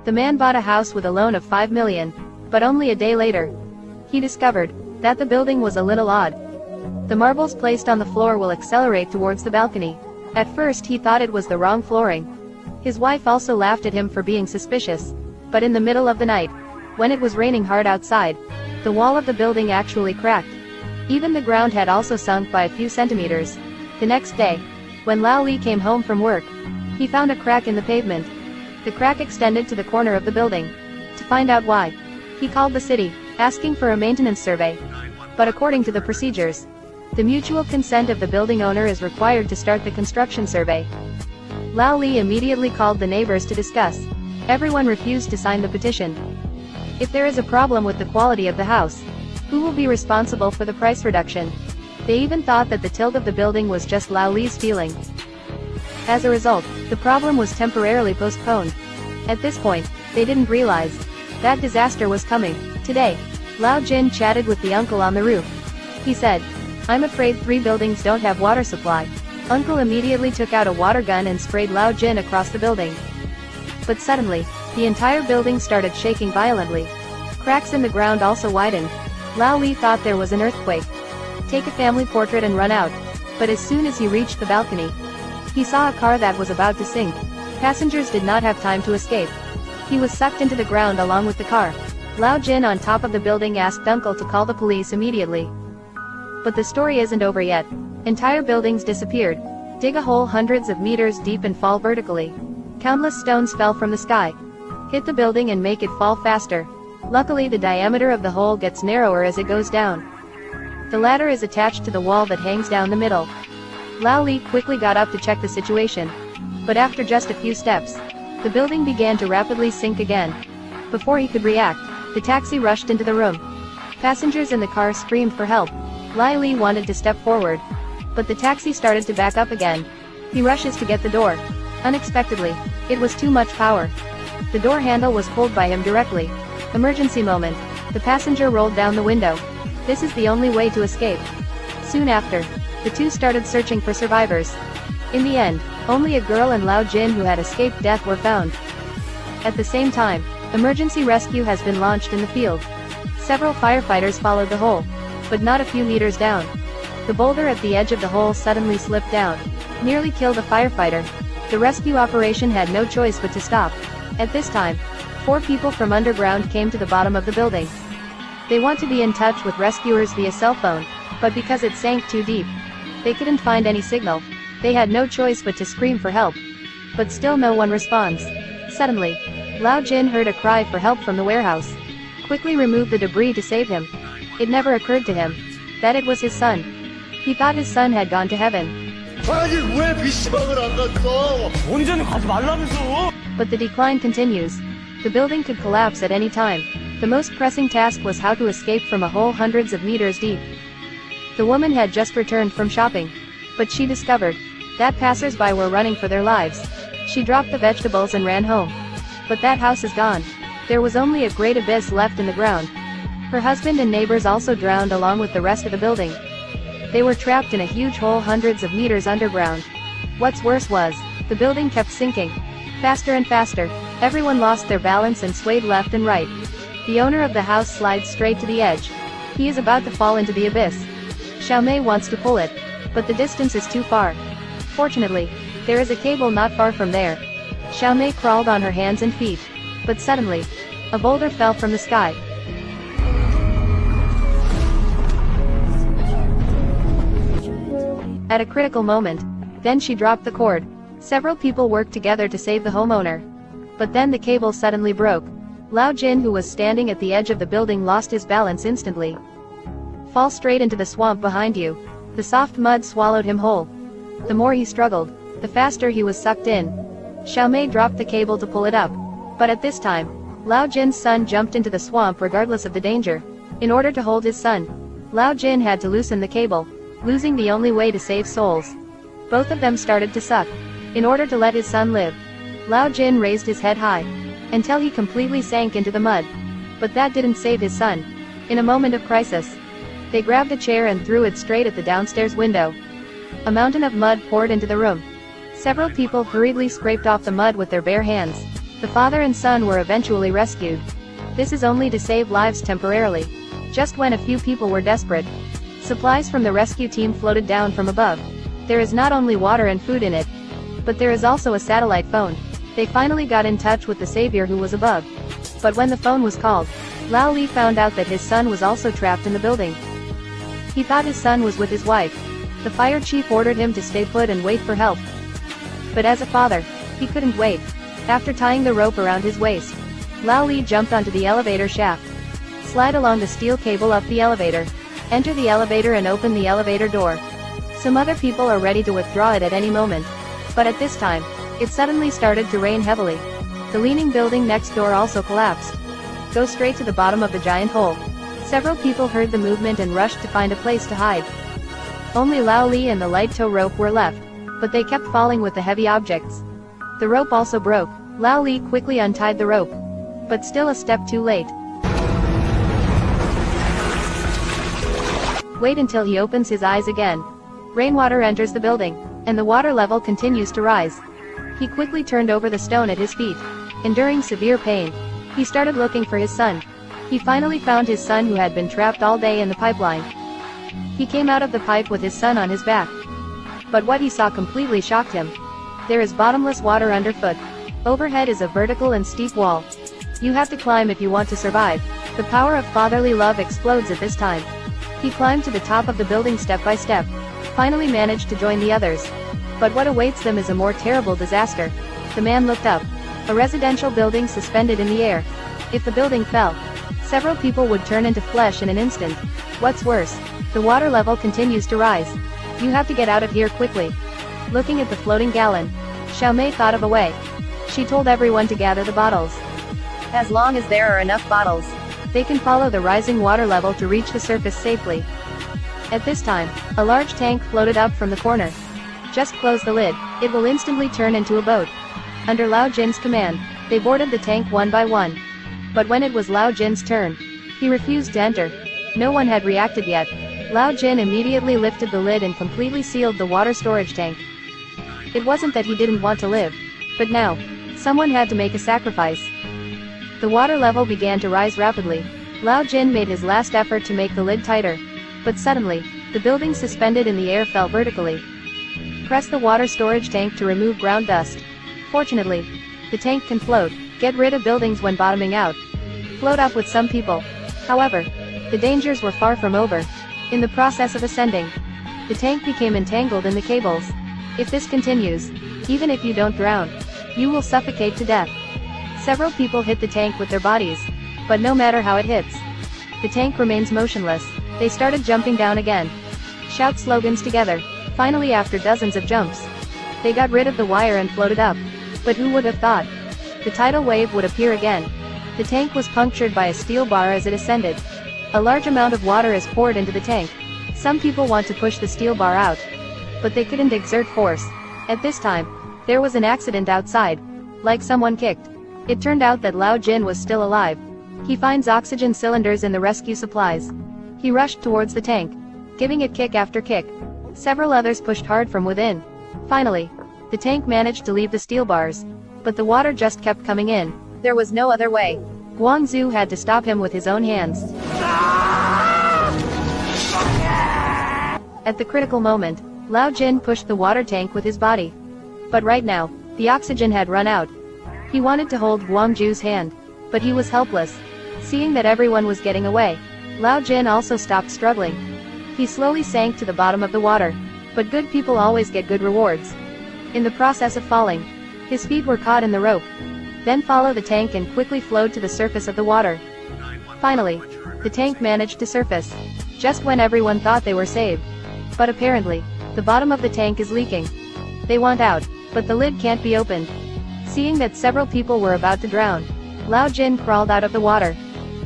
The man bought a house with a loan of 5 million, but only a day later, he discovered that the building was a little odd. The marbles placed on the floor will accelerate towards the balcony. At first he thought it was the wrong flooring. His wife also laughed at him for being suspicious, but in the middle of the night, when it was raining hard outside, the wall of the building actually cracked. Even the ground had also sunk by a few centimeters. The next day, when Lao Li came home from work, he found a crack in the pavement. The crack extended to the corner of the building. To find out why, he called the city, asking for a maintenance survey. But according to the procedures, the mutual consent of the building owner is required to start the construction survey. Lao Li immediately called the neighbors to discuss. Everyone refused to sign the petition. If there is a problem with the quality of the house, who will be responsible for the price reduction? They even thought that the tilt of the building was just Lao Li's feeling. As a result, the problem was temporarily postponed. At this point, they didn't realize that disaster was coming. Today, Lao Jin chatted with the uncle on the roof. He said, "I'm afraid 3 buildings don't have water supply." Uncle immediately took out a water gun and sprayed Lao Jin across the building. But suddenly, the entire building started shaking violently. Cracks in the ground also widened. Lao Li thought there was an earthquake. Take a family portrait and run out. But as soon as he reached the balcony, he saw a car that was about to sink. Passengers did not have time to escape. He was sucked into the ground along with the car. Lao Jin on top of the building asked uncle to call the police immediately. But the story isn't over yet. Entire buildings disappeared. Dig a hole hundreds of meters deep and fall vertically. Countless stones fell from the sky. Hit the building and make it fall faster. Luckily the diameter of the hole gets narrower as it goes down. The ladder is attached to the wall that hangs down the middle. Lao Li quickly got up to check the situation. But after just a few steps, the building began to rapidly sink again. Before he could react, the taxi rushed into the room. Passengers in the car screamed for help. Lao Li wanted to step forward, but the taxi started to back up again. He rushes to get the door. Unexpectedly, it was too much power. The door handle was pulled by him directly. Emergency moment. The passenger rolled down the window. This is the only way to escape. Soon after, the two started searching for survivors. In the end, only a girl and Lao Jin who had escaped death were found. At the same time, emergency rescue has been launched in the field. Several firefighters followed the hole, but not a few meters down. The boulder at the edge of the hole suddenly slipped down, nearly killed a firefighter. The rescue operation had no choice but to stop. At this time, 4 people from underground came to the bottom of the building. They want to be in touch with rescuers via cell phone, but because it sank too deep, they couldn't find any signal. They had no choice but to scream for help. But still no one responds. Suddenly, Lao Jin heard a cry for help from the warehouse. Quickly removed the debris to save him. It never occurred to him that it was his son. He thought his son had gone to heaven. But the decline continues. The building could collapse at any time. The most pressing task was how to escape from a hole hundreds of meters deep. The woman had just returned from shopping, but she discovered that passers-by were running for their lives. She dropped the vegetables and ran home. But that house is gone. There was only a great abyss left in the ground. Her husband and neighbors also drowned along with the rest of the building. They were trapped in a huge hole hundreds of meters underground. What's worse was, the building kept sinking. Faster and faster, everyone lost their balance and swayed left and right. The owner of the house slides straight to the edge. He is about to fall into the abyss. Xiaomei wants to pull it, but the distance is too far. Fortunately, there is a cable not far from there. Xiaomei crawled on her hands and feet. But suddenly, a boulder fell from the sky. At a critical moment, then she dropped the cord. Several people worked together to save the homeowner. But then the cable suddenly broke. Lao Jin, who was standing at the edge of the building, lost his balance instantly. Fall straight into the swamp behind you. The soft mud swallowed him whole. The more he struggled, the faster he was sucked in. Xiaomei dropped the cable to pull it up. But at this time, Lao Jin's son jumped into the swamp regardless of the danger. In order to hold his son, Lao Jin had to loosen the cable, losing the only way to save souls. Both of them started to suck. In order to let his son live, Lao Jin raised his head high, until he completely sank into the mud. But that didn't save his son. In a moment of crisis, they grabbed a chair and threw it straight at the downstairs window. A mountain of mud poured into the room. Several people hurriedly scraped off the mud with their bare hands. The father and son were eventually rescued. This is only to save lives temporarily. Just when a few people were desperate, supplies from the rescue team floated down from above. There is not only water and food in it, but there is also a satellite phone. They finally got in touch with the savior who was above. But when the phone was called, Lao Li found out that his son was also trapped in the building. He thought his son was with his wife. The fire chief ordered him to stay put and wait for help. But as a father, he couldn't wait. After tying the rope around his waist, Lao Li jumped onto the elevator shaft, slide along the steel cable up the elevator, enter the elevator and open the elevator door. Some other people are ready to withdraw it at any moment. But at this time, it suddenly started to rain heavily. The leaning building next door also collapsed. Go straight to the bottom of the giant hole. Several people heard the movement and rushed to find a place to hide. Only Lao Li and the light tow rope were left, but they kept falling with the heavy objects. The rope also broke. Lao Li quickly untied the rope, but still a step too late. Wait until he opens his eyes again. Rainwater enters the building, and the water level continues to rise. He quickly turned over the stone at his feet. Enduring severe pain, he started looking for his son. He finally found his son who had been trapped all day in the pipeline. He came out of the pipe with his son on his back. But what he saw completely shocked him. There is bottomless water underfoot. Overhead is a vertical and steep wall. You have to climb if you want to survive. The power of fatherly love explodes at this time. He climbed to the top of the building step by step, finally managed to join the others. But what awaits them is a more terrible disaster. The man looked up. A residential building suspended in the air. If the building fell, several people would turn into flesh in an instant. What's worse, the water level continues to rise. You have to get out of here quickly. Looking at the floating gallon, Xiao Mei thought of a way. She told everyone to gather the bottles. As long as there are enough bottles, they can follow the rising water level to reach the surface safely. At this time, a large tank floated up from the corner. Just close the lid, it will instantly turn into a boat. Under Lao Jin's command, they boarded the tank one by one. But when it was Lao Jin's turn, he refused to enter. No one had reacted yet. Lao Jin immediately lifted the lid and completely sealed the water storage tank. It wasn't that he didn't want to live, but now, someone had to make a sacrifice. The water level began to rise rapidly. Lao Jin made his last effort to make the lid tighter. But suddenly, the building suspended in the air fell vertically. Press the water storage tank to remove ground dust. Fortunately, the tank can float, get rid of buildings when bottoming out. Float up with some people. However, the dangers were far from over. In the process of ascending, the tank became entangled in the cables. If this continues, even if you don't drown, you will suffocate to death. Several people hit the tank with their bodies, but no matter how it hits, the tank remains motionless. They started jumping down again. Shout slogans together. Finally, after dozens of jumps, they got rid of the wire and floated up. But who would have thought? The tidal wave would appear again. The tank was punctured by a steel bar as it ascended. A large amount of water is poured into the tank. Some people want to push the steel bar out, but they couldn't exert force. At this time, there was an accident outside. Like someone kicked. It turned out that Lao Jin was still alive. He finds oxygen cylinders in the rescue supplies. He rushed towards the tank, giving it kick after kick. Several others pushed hard from within. Finally, the tank managed to leave the steel bars, but the water just kept coming in. There was no other way. Guangzhou had to stop him with his own hands. At the critical moment, Lao Jin pushed the water tank with his body. But right now, the oxygen had run out. He wanted to hold Guangzhou's hand, but he was helpless. Seeing that everyone was getting away, Lao Jin also stopped struggling. He slowly sank to the bottom of the water. But good people always get good rewards. In the process of falling, his feet were caught in the rope. Then follow the tank and quickly float to the surface of the water. Finally, the tank managed to surface, just when everyone thought they were saved. But apparently, the bottom of the tank is leaking. They want out, but the lid can't be opened. Seeing that several people were about to drown, Lao Jin crawled out of the water.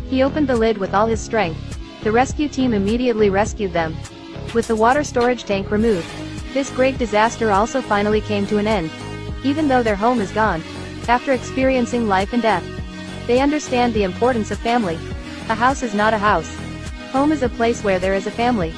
He opened the lid with all his strength. The rescue team immediately rescued them. With the water storage tank removed, this great disaster also finally came to an end. Even though their home is gone, after experiencing life and death, they understand the importance of family. A house is not a house. Home is a place where there is a family.